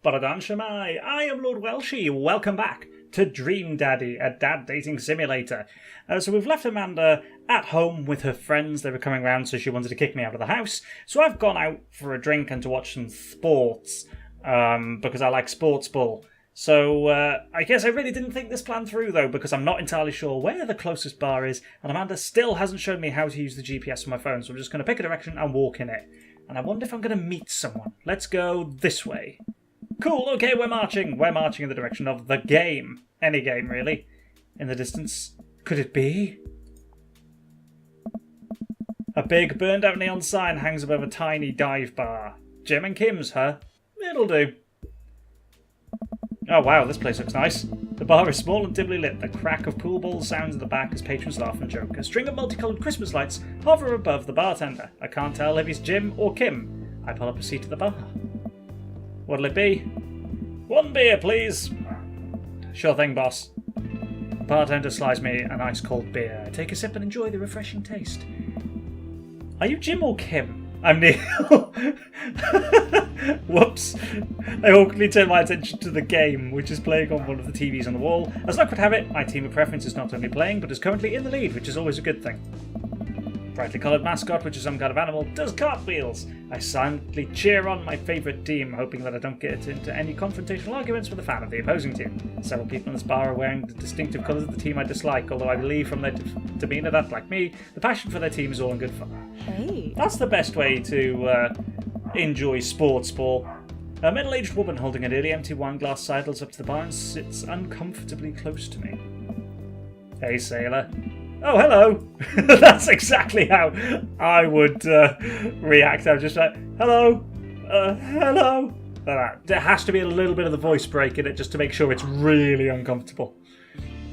Baradan Shamai, I am Lord Welshie. Welcome back to Dream Daddy, a dad dating simulator. So we've left Amanda at home with her friends. They were coming round, so she wanted to kick me out of the house. So I've gone out for a drink and to watch some sports, because I like sports ball. So I guess I really didn't think this plan through, though, because I'm not entirely sure where the closest bar is, and Amanda still hasn't shown me how to use the GPS on my phone, so I'm just going to pick a direction and walk in it. And I wonder if I'm going to meet someone. Let's go this way. Cool, okay, we're marching. We're marching in the direction of the game. Any game, really. In the distance. Could it be? A big burned out neon sign hangs above a tiny dive bar. Jim and Kim's, huh? It'll do. Oh wow, this place looks nice. The bar is small and dimly lit. The crack of pool balls sounds in the back as patrons laugh and joke. A string of multicoloured Christmas lights hover above the bartender. I can't tell if he's Jim or Kim. I pull up a seat at the bar. What'll it be? One beer, please. Sure thing, boss. The bartender slides me an ice-cold beer. I take a sip and enjoy the refreshing taste. Are you Jim or Kim? I'm Neil. Whoops. I awkwardly turn my attention to the game, which is playing on one of the TVs on the wall. As luck would have it, my team of preference is not only playing, but is currently in the lead, which is always a good thing. Brightly coloured mascot, which is some kind of animal, does cartwheels. I silently cheer on my favourite team, hoping that I don't get into any confrontational arguments with a fan of the opposing team. Several people in this bar are wearing the distinctive colours of the team I dislike, although I believe from their demeanour that, like me, the passion for their team is all in good fun. Hey. That's the best way to enjoy sports ball. A middle-aged woman holding a nearly empty wine glass sidles up to the bar and sits uncomfortably close to me. Hey, sailor. Oh, hello! That's exactly how I would react. I would just like, hello! Hello! Like that. There has to be a little bit of the voice break in it just to make sure it's really uncomfortable.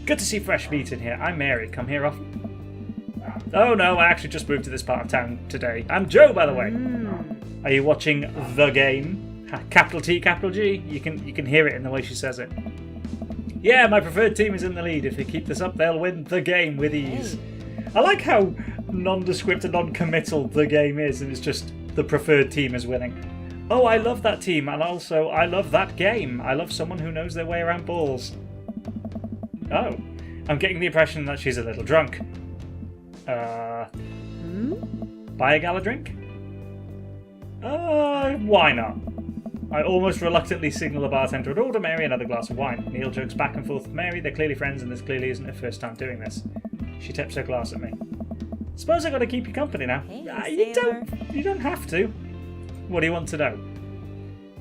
Good to see fresh meat in here. I'm Mary. Come here often? Oh no, I actually just moved to this part of town today. I'm Joe, by the way. Are you watching the game? Capital T, capital G. You can hear it in the way she says it. Yeah, my preferred team is in the lead. If they keep this up, they'll win the game with ease. I like how nondescript and non-committal the game is, and it's just the preferred team is winning. Oh, I love that team, and also I love that game. I love someone who knows their way around balls. Oh, I'm getting the impression that she's a little drunk. Buy a gala drink? Why not? I almost reluctantly signal the bartender and order Mary another glass of wine. Neil jokes back and forth with Mary. They're clearly friends, and this clearly isn't her first time doing this. She tips her glass at me. Suppose I got to keep you company now. Hey, You don't have to. What do you want to know?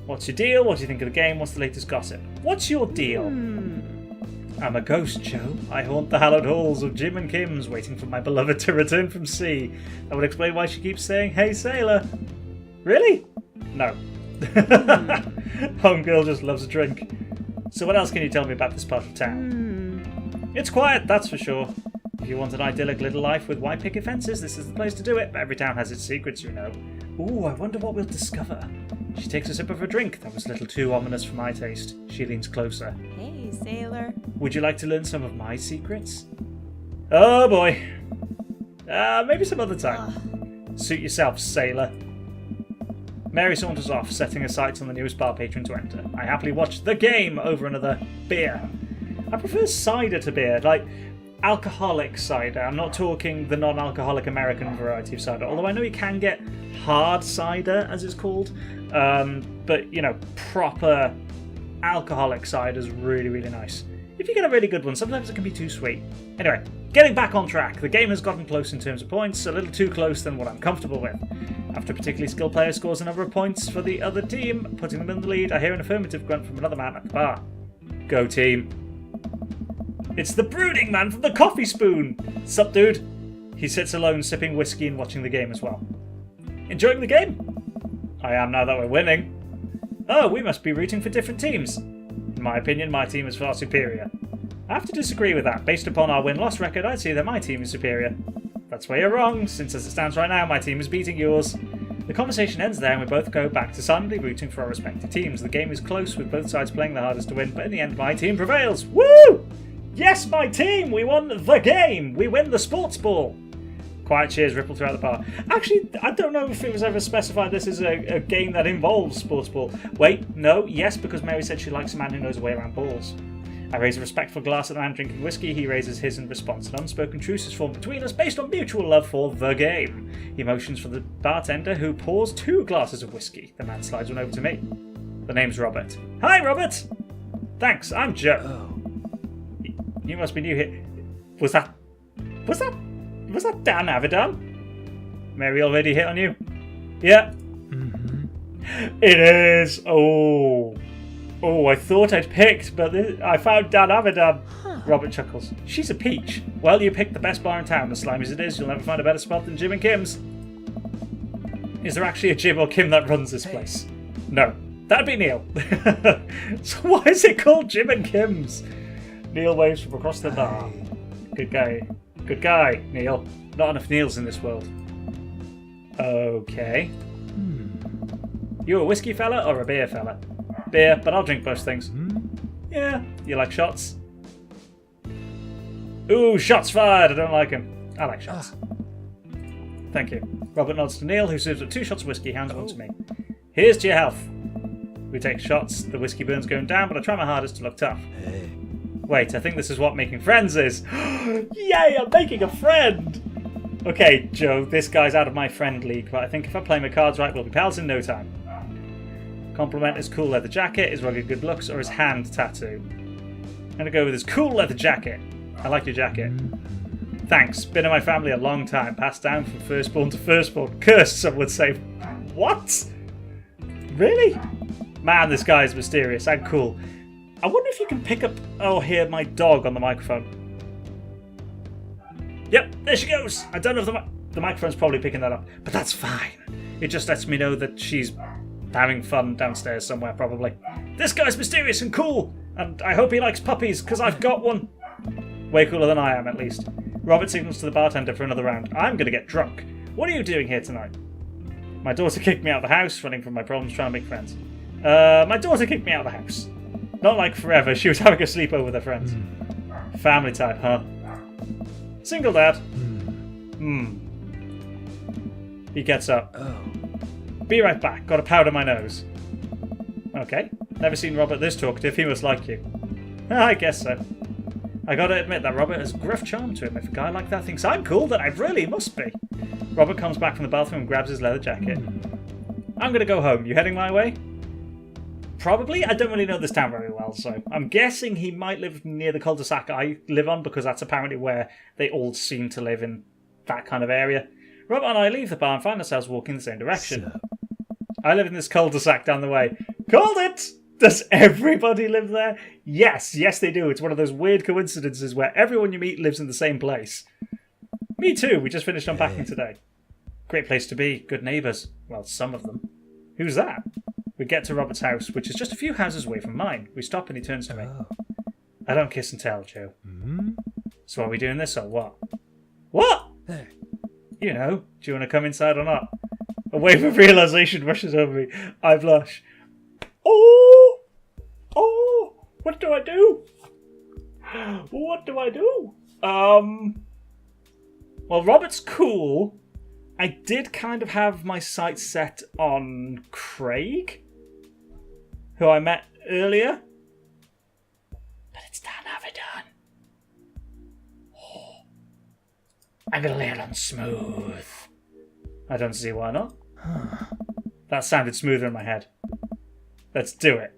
What's your deal? What do you think of the game? What's the latest gossip? What's your deal? I'm a ghost, Joe. I haunt the hallowed halls of Jim and Kim's, waiting for my beloved to return from sea. That would explain why she keeps saying, "Hey, sailor." Really? No. Homegirl just loves a drink. So what else can you tell me about this part of town? It's quiet, that's for sure. If you want an idyllic little life with white picket fences, this is the place to do it. But every town has its secrets, you know. Ooh, I wonder what we'll discover. She takes a sip of her drink. That was a little too ominous for my taste. She leans closer. Hey, sailor. Would you like to learn some of my secrets? Oh boy. Maybe some other time. Suit yourself, sailor. Mary saunters off, setting her sights on the newest bar patron to enter. I happily watch the game over another beer. I prefer cider to beer, like alcoholic cider. I'm not talking the non-alcoholic American variety of cider, although I know you can get hard cider, as it's called. But, you know, proper alcoholic cider is really, really nice. If you get a really good one, sometimes it can be too sweet. Anyway, getting back on track. The game has gotten close in terms of points, a little too close than what I'm comfortable with. After a particularly skilled player scores a number of points for the other team, putting them in the lead, I hear an affirmative grunt from another man at the bar. Go team. It's the brooding man from the coffee spoon! Sup, dude? He sits alone, sipping whiskey and watching the game as well. Enjoying the game? I am now that we're winning. Oh, we must be rooting for different teams. In my opinion, my team is far superior. I have to disagree with that. Based upon our win-loss record, I'd say that my team is superior. That's where you're wrong, since as it stands right now, my team is beating yours. The conversation ends there and we both go back to silently rooting for our respective teams. The game is close, with both sides playing their hardest to win, but in the end my team prevails. Woo! Yes, my team! We won the game! We win the sports ball! Quiet cheers ripple throughout the bar. Actually, I don't know if it was ever specified this is a game that involves sports ball. Wait, no, yes, because Mary said she likes a man who knows a way around balls. I raise a respectful glass at the man drinking whiskey. He raises his in response. An unspoken truce is formed between us based on mutual love for the game. He motions for the bartender, who pours 2 glasses of whiskey. The man slides one over to me. The name's Robert. Hi, Robert! Thanks, I'm Joe. Oh. You must be new here. Was that Dan Avidan? Mary already hit on you? Yeah. Mm-hmm. It is. Oh, I thought I'd picked, but I found Dan Avidan. Huh. Robert chuckles. She's a peach. Well, you picked the best bar in town. As slimy as it is, you'll never find a better spot than Jim and Kim's. Is there actually a Jim or Kim that runs this place? No. That'd be Neil. So why is it called Jim and Kim's? Neil waves from across the bar. Good guy. Good guy, Neil. Not enough Neils in this world. Okay. You a whiskey fella or a beer fella? Beer, but I'll drink most things. Yeah, you like shots? Ooh, shots fired. I don't like him. I like shots. Thank you. Robert nods to Neil, who serves up 2 shots of whiskey, hands one to me. Here's to your health. We take shots. The whiskey burn's going down, but I try my hardest to look tough. Hey. Wait, I think this is what making friends is. Yay, I'm making a friend! Okay, Joe, this guy's out of my friend league, but I think if I play my cards right, we'll be pals in no time. Compliment his cool leather jacket, his rugged good looks, or his hand tattoo. I'm going to go with his cool leather jacket. I like your jacket. Thanks. Been in my family a long time. Passed down from firstborn to firstborn. Cursed, some would say. What? Really? Man, this guy is mysterious and cool. I wonder if you can pick up or hear my dog on the microphone. Yep, there she goes. I don't know if the microphone's probably picking that up, but that's fine. It just lets me know that she's having fun downstairs somewhere, probably. This guy's mysterious and cool, and I hope he likes puppies, because I've got one. Way cooler than I am, at least. Robert signals to the bartender for another round. I'm going to get drunk. What are you doing here tonight? My daughter kicked me out of the house, running from my problems, trying to make friends. My daughter kicked me out of the house. Not like forever. She was having a sleepover with her friends. Family type, huh? Single dad. He gets up. Be right back. Got to powder my nose. Okay. Never seen Robert this talkative. He must like you. I guess so. I gotta admit that Robert has gruff charm to him. If a guy like that thinks I'm cool, then I really must be. Robert comes back from the bathroom and grabs his leather jacket. I'm gonna go home. You heading my way? Probably. I don't really know this town very well, so I'm guessing he might live near the cul-de-sac I live on, because that's apparently where they all seem to live, in that kind of area. Robert and I leave the bar and find ourselves walking in the same direction. I live in this cul-de-sac down the way. Called it! Does everybody live there? Yes, they do. It's one of those weird coincidences where everyone you meet lives in the same place. Me too. We just finished unpacking today. Great place to be. Good neighbours. Well, some of them. Who's that? We get to Robert's house, which is just a few houses away from mine. We stop and he turns to me. I don't kiss and tell, Joe. So are we doing this or what? What? You know, do you want to come inside or not? A wave of realisation rushes over me. I blush. Oh! What do I do? What do I do? Well, Robert's cool. I did kind of have my sights set on Craig, who I met earlier. But it's Dan Avidan. Oh. I'm going to lay it on smooth. I don't see why not. That sounded smoother in my head. Let's do it.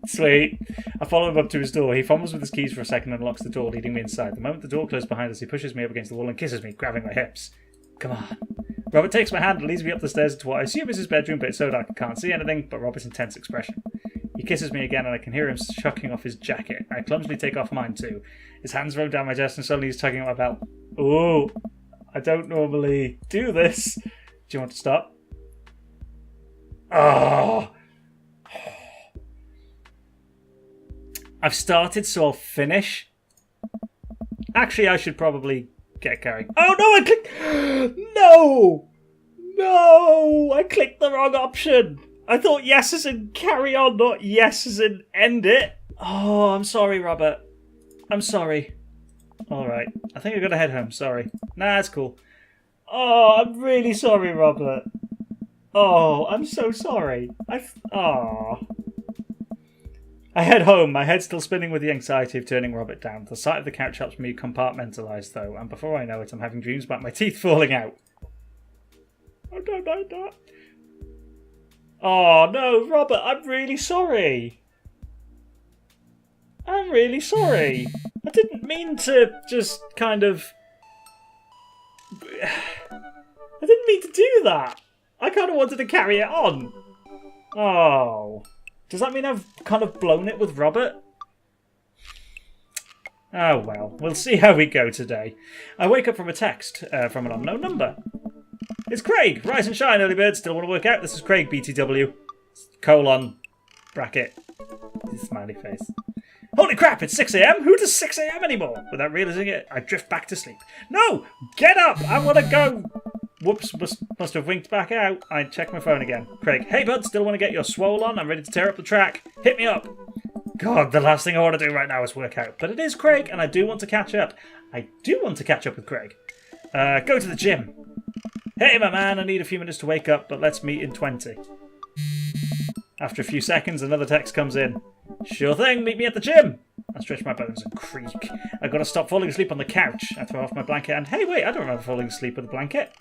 Sweet. I follow him up to his door. He fumbles with his keys for a second and locks the door, leading me inside. The moment the door closes behind us, he pushes me up against the wall and kisses me, grabbing my hips. Come on. Robert takes my hand and leads me up the stairs into what I assume is his bedroom, but it's so dark I can't see anything but Robert's intense expression. He kisses me again and I can hear him chucking off his jacket. I clumsily take off mine too. His hands roll down my chest and suddenly he's tugging at my belt. Ooh, I don't normally do this. Do you want to stop? Oh. I've started, so I'll finish. Actually, I should probably get going. Oh no, I clicked... No! I clicked the wrong option. I thought yes as in carry on, not yes as in end it. Oh, I'm sorry, Robert. I'm sorry. Alright. I think I'm going to head home. Sorry. Nah, it's cool. Oh, I'm really sorry, Robert. Oh, I'm so sorry. I head home, my head still spinning with the anxiety of turning Robert down. The sight of the couch helps me compartmentalise, though, and before I know it, I'm having dreams about my teeth falling out. I don't like that. Oh, no, Robert, I'm really sorry. I'm really sorry. I didn't mean to just kind of... I didn't mean to do that. I kind of wanted to carry it on. Oh... Does that mean I've kind of blown it with Robert? Oh well, we'll see how we go today. I wake up from a text from an unknown number. It's Craig! Rise and shine, early bird. Still want to work out? This is Craig, BTW. Colon. Bracket. Smiley face. Holy crap, it's 6 a.m? Who does 6 a.m. anymore? Without realising it, I drift back to sleep. No! Get up! I want to go! Whoops, must have winked back out. I check my phone again. Craig, hey bud, still want to get your swole on? I'm ready to tear up the track. Hit me up. God, the last thing I want to do right now is work out. But it is Craig, and I do want to catch up. I do want to catch up with Craig. Go to the gym. Hey my man, I need a few minutes to wake up, but let's meet in 20. After a few seconds, another text comes in. Sure thing, meet me at the gym. I stretch my bones and creak. I've got to stop falling asleep on the couch. I throw off my blanket and, hey wait, I don't remember falling asleep with a blanket.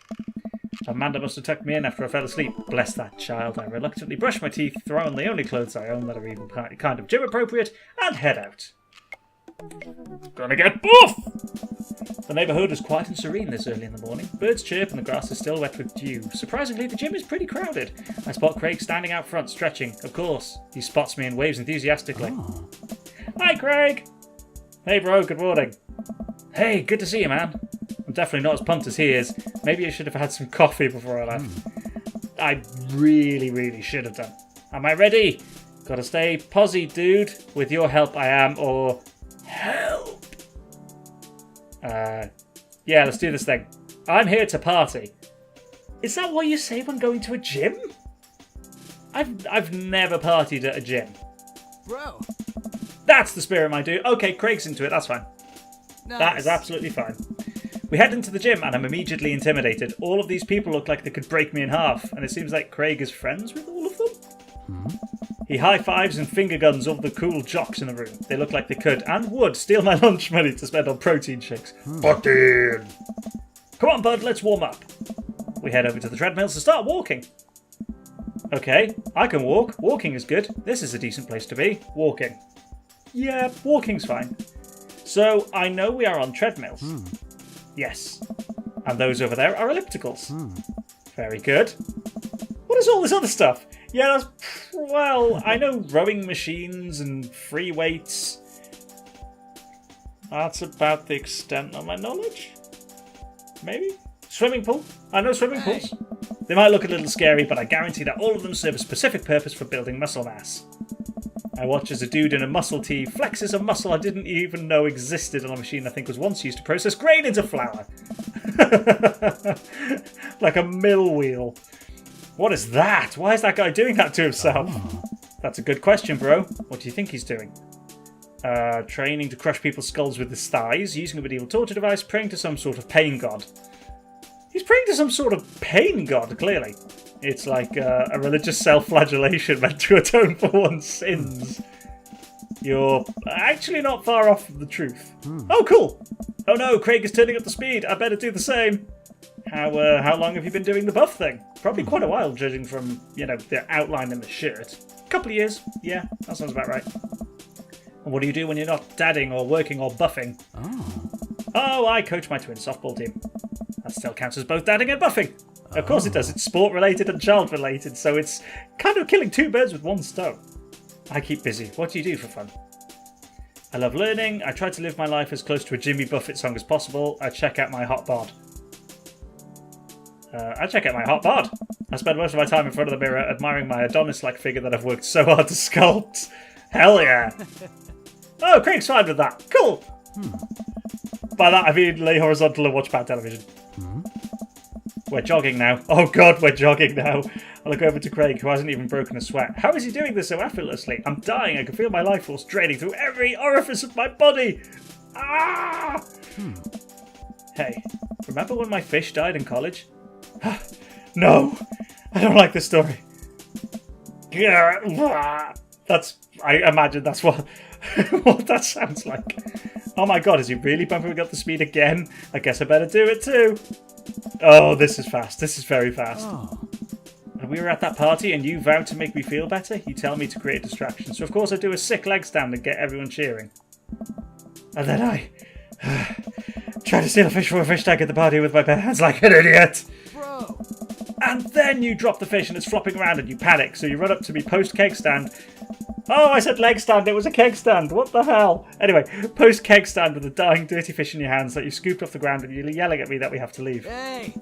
Amanda must have tucked me in after I fell asleep. Bless that child. I reluctantly brush my teeth, throw on the only clothes I own that are even kind of gym appropriate, and head out. Gonna get buff! The neighbourhood is quiet and serene this early in the morning. Birds chirp and the grass is still wet with dew. Surprisingly, the gym is pretty crowded. I spot Craig standing out front, stretching. Of course. He spots me and waves enthusiastically. Oh. Hi, Craig! Hey, bro, good morning. Hey, good to see you, man. I'm definitely not as pumped as he is. Maybe I should have had some coffee before I left. I really should have done. Am I ready? Gotta stay posy, dude. With your help, I am, or... Help! Yeah, let's do this thing. I'm here to party. Is that what you say when going to a gym? I've never partied at a gym. Bro. That's the spirit, my dude. Okay, Craig's into it, that's fine. Nice. That is absolutely fine. We head into the gym and I'm immediately intimidated. All of these people look like they could break me in half, and it seems like Craig is friends with all of them. He high-fives and finger guns all the cool jocks in the room. They look like they could, and would, steal my lunch money to spend on protein shakes. Fucking! Come on, bud, let's warm up. We head over to the treadmills to start walking. Okay, I can walk. Walking is good. This is a decent place to be. Walking. Yeah, walking's fine. So, I know we are on treadmills. Yes. And those over there are ellipticals. Very good. What is all this other stuff? Yeah, that's... Well, I know rowing machines and free weights. That's about the extent of my knowledge. Maybe? Swimming pool? I know swimming pools. They might look a little scary, but I guarantee that all of them serve a specific purpose for building muscle mass. I watch as a dude in a muscle tee flexes a muscle I didn't even know existed on a machine I think was once used to process grain into flour. Like a mill wheel. What is that? Why is that guy doing that to himself? That's a good question, bro. What do you think he's doing? Training to crush people's skulls with his thighs, using a medieval torture device, praying to some sort of pain god. He's praying to some sort of pain god, clearly. It's like a religious self-flagellation meant to atone for one's sins. You're actually not far off from the truth. Oh, cool! Oh no, Craig is turning up the speed. I better do the same. How long have you been doing the buff thing? Probably quite a while, judging from, you know, the outline in the shirt. Couple of years. Yeah, that sounds about right. And what do you do when you're not dadding or working or buffing? Oh, I coach my twin softball team. That still counts as both dadding and buffing. Of course it does. It's sport-related and child-related, so it's kind of killing two birds with one stone. I keep busy. What do you do for fun? I love learning. I try to live my life as close to a Jimmy Buffett song as possible. I check out my hot bod. I spend most of my time in front of the mirror admiring my Adonis-like figure that I've worked so hard to sculpt. Hell yeah. Oh, Craig's fine with that. Cool. By that I mean lay horizontal and watch bad television. We're jogging now. Oh god, we're jogging now. I look over to Craig, who hasn't even broken a sweat. How is he doing this so effortlessly? I'm dying. I can feel my life force draining through every orifice of my body. Ah! Hey, remember when my fish died in college? No! I don't like this story. I imagine that's what, what that sounds like. Oh my god, is he really bumping up the speed again? I guess I better do it too. Oh, this is fast. This is very fast. And we were at that party and you vowed to make me feel better? You tell me to create a distraction. So of course I do a sick leg stand and get everyone cheering. And then I try to steal a fish from a fish tank at the party with my bare hands like an idiot. Bro! And then you drop the fish and it's flopping around and you panic. So you run up to me post-keg stand. Oh, I said leg stand. It was a keg stand. What the hell? Anyway, post-keg stand with a dying, dirty fish in your hands that you scooped off the ground and you're yelling at me that we have to leave. Hey!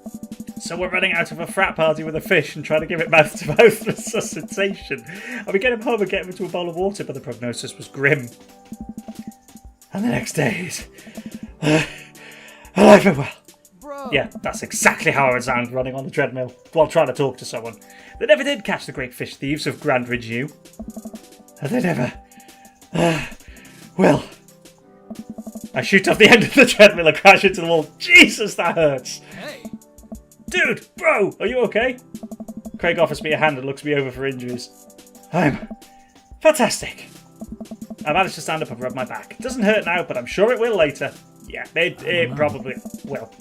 So we're running out of a frat party with a fish and trying to give it mouth-to-mouth resuscitation. And we get him home and get him into a bowl of water, but the prognosis was grim. And the next days, alive and well. Bro! Yeah, that's exactly how I would sound running on the treadmill while trying to talk to someone. They never did catch the great fish thieves of Grandridge U. And they never will. I shoot off the end of the treadmill and crash into the wall. Jesus, that hurts. Hey! Dude, bro, are you okay? Craig offers me a hand and looks me over for injuries. I'm fantastic. I managed to stand up and rub my back. It doesn't hurt now, but I'm sure it will later. Yeah, it probably will.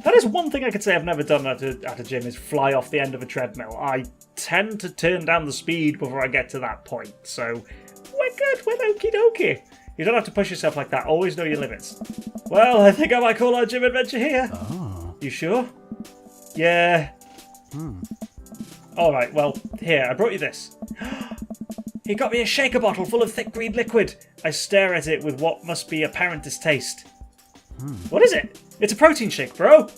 That is one thing I could say I've never done at a gym is fly off the end of a treadmill. I tend to turn down the speed before I get to that point, so we're good, we're okie dokie. You don't have to push yourself like that, always know your limits. Well, I think I might call our gym adventure here. Oh. You sure? Yeah. Alright, well, here, I brought you this. He got me a shaker bottle full of thick green liquid. I stare at it with what must be apparent distaste. What is it? It's a protein shake, bro.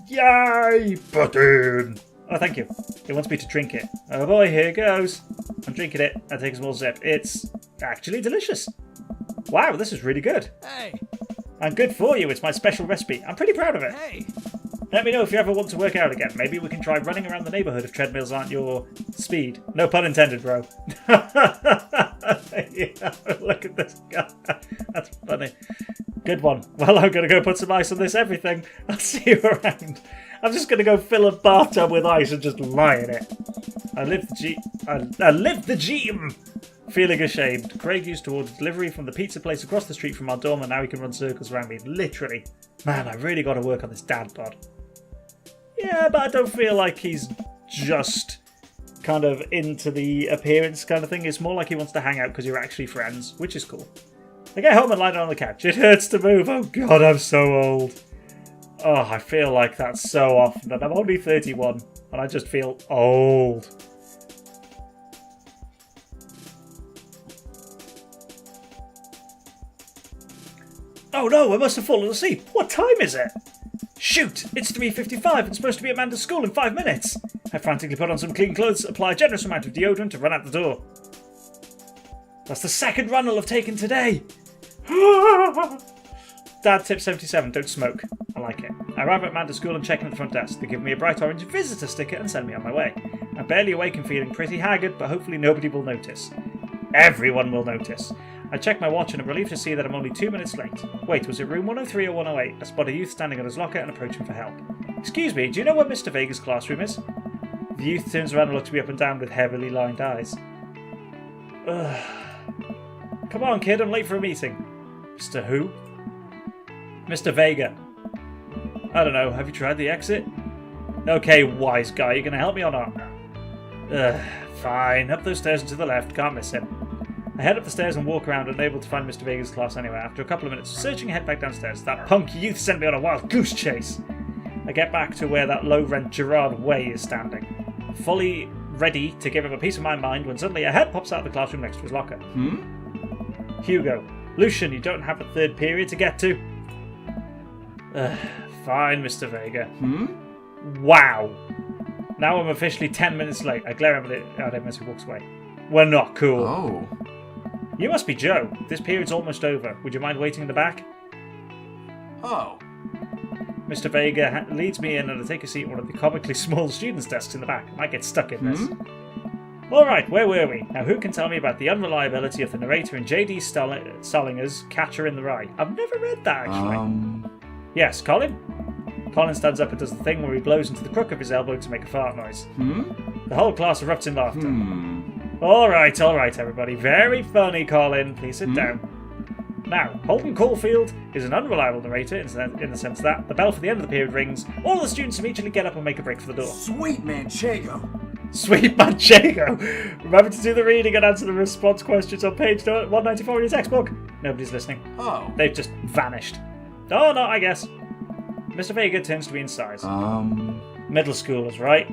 Yay, protein. Oh, thank you. He wants me to drink it. Oh boy, here goes. I'm drinking it. I take a small sip. It's actually delicious. Wow, this is really good. Hey! And good for you. It's my special recipe. I'm pretty proud of it. Hey! Let me know if you ever want to work out again. Maybe we can try running around the neighbourhood if treadmills aren't your speed. No pun intended, bro. Yeah, look at this guy. That's funny. Good one. Well, I'm going to go put some ice on this everything. I'll see you around. I'm just going to go fill a bathtub with ice and just lie in it. I live the gym. Feeling ashamed. Craig used to order delivery from the pizza place across the street from our dorm, and now he can run circles around me. Literally. Man, I really got to work on this dad bod. Yeah, but I don't feel like he's just kind of into the appearance kind of thing. It's more like he wants to hang out because you're actually friends, which is cool. I get home and lie down on the couch. It hurts to move. Oh god, I'm so old. Oh, I feel like that so often. And I'm only 31 and I just feel old. Oh no, I must have fallen asleep. What time is it? Shoot, it's 3:55 and supposed to be at Amanda's school in 5 minutes. I frantically put on some clean clothes, apply a generous amount of deodorant to run out the door. That's the second run I'll have taken today. Dad tip 77, don't smoke. I like it. I arrive at Amanda's school and check in at the front desk. They give me a bright orange visitor sticker and send me on my way. I'm barely awake and feeling pretty haggard, but hopefully nobody will notice. Everyone will notice. I check my watch and I'm relieved to see that I'm only 2 minutes late. Wait, was it room 103 or 108? I spot a youth standing at his locker and approach him for help. Excuse me, do you know where Mr. Vega's classroom is? The youth turns around and looks me up and down with heavily lined eyes. Ugh. Come on, kid, I'm late for a meeting. Mr. Who? Mr. Vega. I don't know, have you tried the exit? Okay, wise guy, you gonna help me or not? Fine, up those stairs and to the left, can't miss him. I head up the stairs and walk around, unable to find Mr. Vega's class anyway. After a couple of minutes of searching, I head back downstairs. That punk youth sent me on a wild goose chase. I get back to where that low-rent Gerard Way is standing, fully ready to give him a piece of my mind when suddenly a head pops out of the classroom next to his locker. Hugo. Lucian, you don't have a third period to get to? Fine, Mr. Vega. Wow. Now I'm officially 10 minutes late. I glare at him as he walks away. We're not cool. Oh. You must be Joe. This period's almost over. Would you mind waiting in the back? Oh. Mr. Vega leads me in and I take a seat at one of the comically small students' desks in the back. I might get stuck in this. Alright, where were we? Now who can tell me about the unreliability of the narrator in J.D. Salinger,'s Catcher in the Rye? I've never read that, actually. Yes, Colin? Colin stands up and does the thing where he blows into the crook of his elbow to make a fart noise. The whole class erupts in laughter. Alright, everybody. Very funny, Colin. Please sit down. Now, Holden Caulfield is an unreliable narrator in the sense that the bell for the end of the period rings, all of the students immediately get up and make a break for the door. Sweet Manchego. Sweet Manchego! Remember to do the reading and answer the response questions on page 194 in your textbook. Nobody's listening. Oh. They've just vanished. Oh, no, I guess. Mr. Vega turns to me in size. Middle schoolers, right?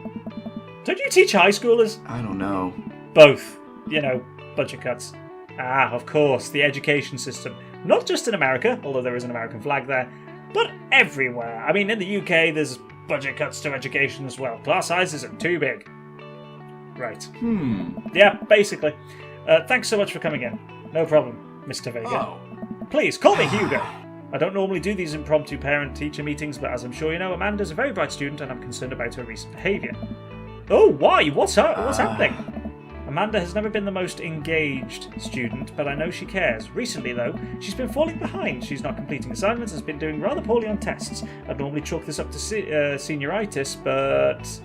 Don't you teach high schoolers? I don't know. Both. You know, budget cuts. Ah, of course, the education system. Not just in America, although there is an American flag there, but everywhere. I mean, in the UK, there's budget cuts to education as well. Class sizes are too big. Right. Yeah, basically. Thanks so much for coming in. No problem, Mr. Vega. Oh. Please, call me Hugo. I don't normally do these impromptu parent-teacher meetings, but as I'm sure you know, Amanda's a very bright student and I'm concerned about her recent behaviour. Oh, why? What's happening? Amanda has never been the most engaged student, but I know she cares. Recently, though, she's been falling behind. She's not completing assignments, has been doing rather poorly on tests. I'd normally chalk this up to senioritis, but...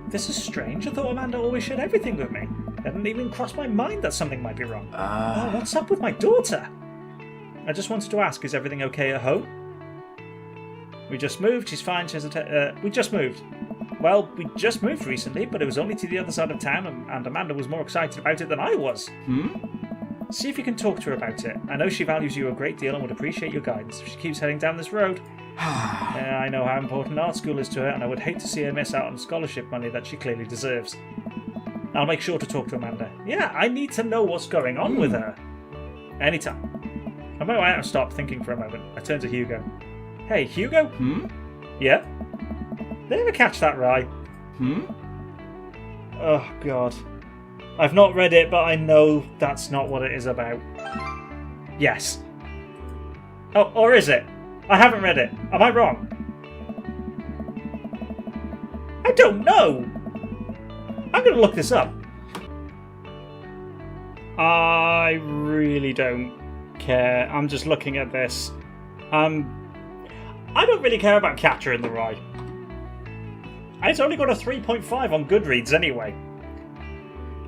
This is strange. I thought Amanda always shared everything with me. It hadn't even crossed my mind that something might be wrong. Oh, what's up with my daughter? I just wanted to ask, is everything okay at home? We just moved. She's fine. She has we just moved. Well, we just moved recently, but it was only to the other side of town, and Amanda was more excited about it than I was. See if you can talk to her about it. I know she values you a great deal and would appreciate your guidance if she keeps heading down this road. I know how important art school is to her, and I would hate to see her miss out on scholarship money that she clearly deserves. I'll make sure to talk to Amanda. Yeah, I need to know what's going on with her. Anytime. I might have stopped thinking for a moment. I turn to Hugo. Hey, Hugo? Yeah? Did you ever catch that rye? Oh, God. I've not read it, but I know that's not what it is about. Yes. Oh, or is it? I haven't read it. Am I wrong? I don't know. I'm going to look this up. I really don't care. I'm just looking at this. I don't really care about Catcher in the Rye. It's only got a 3.5 on Goodreads anyway.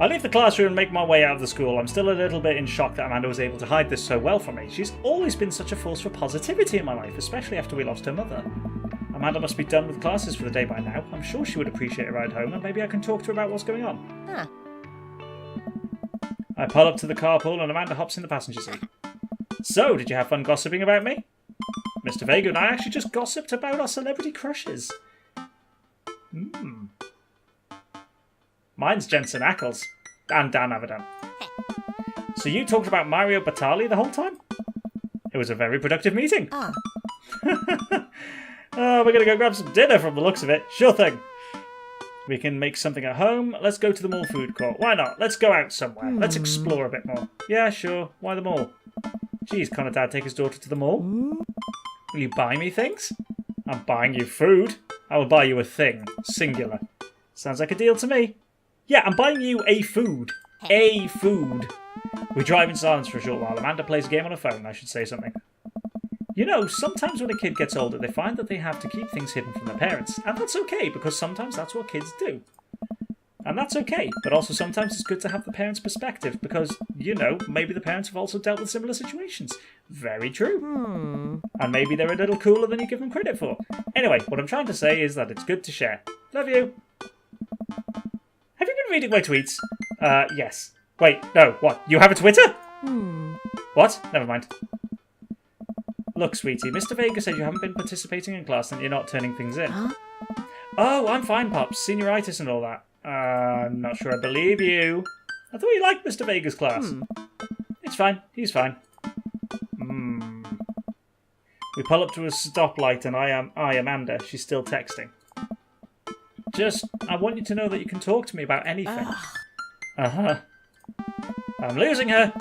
I leave the classroom and make my way out of the school. I'm still a little bit in shock that Amanda was able to hide this so well from me. She's always been such a force for positivity in my life, especially after we lost her mother. Amanda must be done with classes for the day by now. I'm sure she would appreciate a ride home, and maybe I can talk to her about what's going on. I pull up to the carpool and Amanda hops in the passenger seat. So, did you have fun gossiping about me? Mr. Vega and I actually just gossiped about our celebrity crushes. Mine's Jensen Ackles. And Dan Avidan. So you talked about Mario Batali the whole time? It was a very productive meeting. We're going to go grab some dinner from the looks of it. Sure thing. We can make something at home. Let's go to the mall food court. Why not? Let's go out somewhere. Let's explore a bit more. Yeah, sure. Why the mall? Geez, can't a dad take his daughter to the mall? Will you buy me things? I'm buying you food. I will buy you a thing. Singular. Sounds like a deal to me. Yeah, I'm buying you a food. A food. We drive in silence for a short while. Amanda plays a game on her phone. I should say something. You know, sometimes when a kid gets older, they find that they have to keep things hidden from their parents. And that's okay, because sometimes that's what kids do. And that's okay, but also sometimes it's good to have the parents' perspective, because, you know, maybe the parents have also dealt with similar situations. Very true. And maybe they're a little cooler than you give them credit for. Anyway, what I'm trying to say is that it's good to share. Love you. Have you been reading my tweets? Yes. Wait, no, what? You have a Twitter? What? Never mind. Look, sweetie, Mr. Vega said you haven't been participating in class and you're not turning things in. Oh, I'm fine, Pops. Senioritis and all that. I'm not sure I believe you. I thought you liked Mr. Vega's class. It's fine. He's fine. We pull up to a stoplight and I, Amanda. She's still texting. I want you to know that you can talk to me about anything. I'm losing her.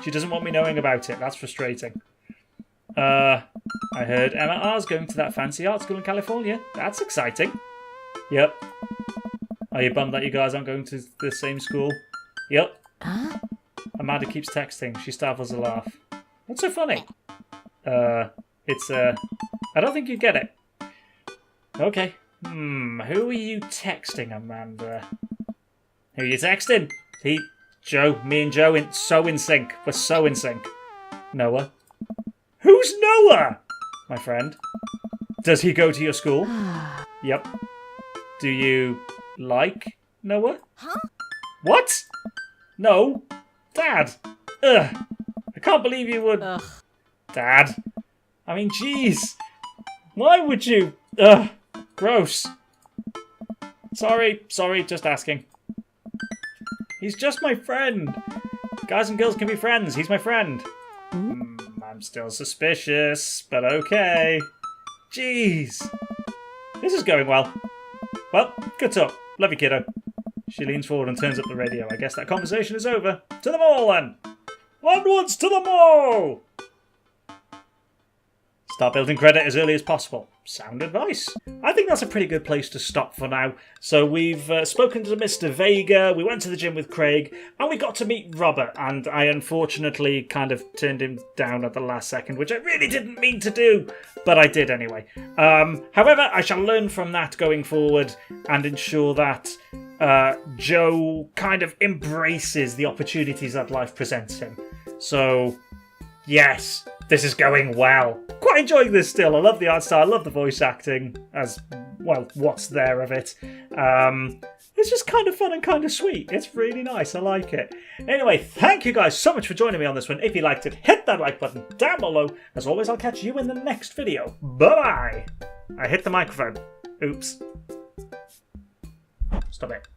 She doesn't want me knowing about it. That's frustrating. I heard Emma R's going to that fancy art school in California. That's exciting. Yep. Are you bummed that you guys aren't going to the same school? Yep. Amanda keeps texting. She stifles a laugh. What's so funny? It's, I don't think you get it. Okay. Who are you texting, Amanda? Who are you texting? Joe. Me and Joe so in sync. We're so in sync. Noah. Who's Noah? My friend. Does he go to your school? Yep. Do you like Noah? Huh? What? No. Dad. Ugh. I can't believe you would. Ugh. Dad. I mean, jeez. Why would you? Ugh. Gross. Sorry, just asking. He's just my friend. Guys and girls can be friends. He's my friend. I'm still suspicious, but okay. Jeez. This is going well. Well, good talk. Love you, kiddo. She leans forward and turns up the radio. I guess that conversation is over. To the mall, then. Onwards to the mall! Start building credit as early as possible. Sound advice. I think that's a pretty good place to stop for now. So we've spoken to Mr. Vega, we went to the gym with Craig, and we got to meet Robert, and I unfortunately kind of turned him down at the last second, which I really didn't mean to do, but I did anyway. However, I shall learn from that going forward and ensure that Joe kind of embraces the opportunities that life presents him. So, yes, this is going well. Quite enjoying this still. I love the art style, I love the voice acting, as well, what's there of it. It's just kind of fun and kind of sweet. It's really nice, I like it. Anyway, thank you guys so much for joining me on this one. If you liked it, hit that like button down below. As always, I'll catch you in the next video. Bye-bye! I hit the microphone. Oops. Stop it.